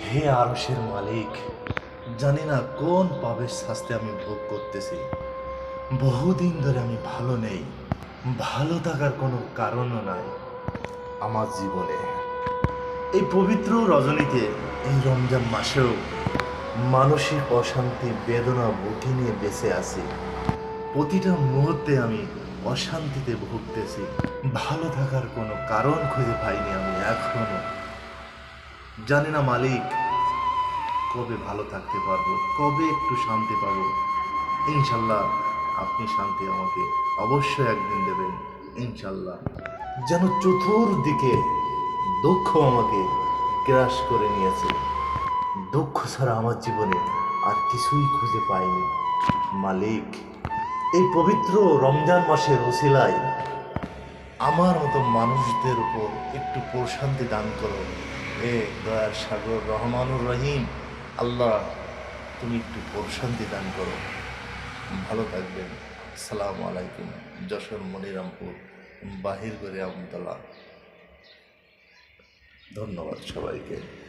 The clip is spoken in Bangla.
হে আরশের মালিক, জানি না কোন পাপের শাস্তি আমি ভোগ করতেছি। বহুদিন ধরে আমি ভালো নেই, ভালো থাকার কোনো কারণও নাই আমার জীবনে। এই পবিত্র রজনীতে, এই রমজান মাসেও মানসিক অশান্তি বেদনা বুকে নিয়ে বেঁচে আছি। প্রতিটা মুহূর্তে আমি অশান্তিতে ভুগতেছি। ভালো থাকার কোনো কারণ খুঁজে পাইনি আমি এখনো। জানি না মালিক, কবে ভালো থাকতে পারবো, কবে একটু শান্তি পাবো। ইনশাল্লাহ আপনি শান্তি আমাকে অবশ্যই একদিন দেবেন, ইনশাল্লাহ। যেন চতুর্দিকে দুঃখ আমাকে গ্রাস করে নিয়েছে। দুঃখ ছাড়া আমার জীবনে আর কিছুই খুঁজে পাইনি মালিক। এই পবিত্র রমজান মাসের ওসিলায় আমার মতো মানুষদের উপর একটু প্রশান্তি দান করো। হে দয়ার সাগর রহমানুর রহিম, আল্লাহ তুমি একটু প্রশান্তি দান করো। ভালো থাকবেন। আসসালামু আলাইকুম। যশোর মনিরামপুর, বাহির করে আমতলা। ধন্যবাদ সবাইকে।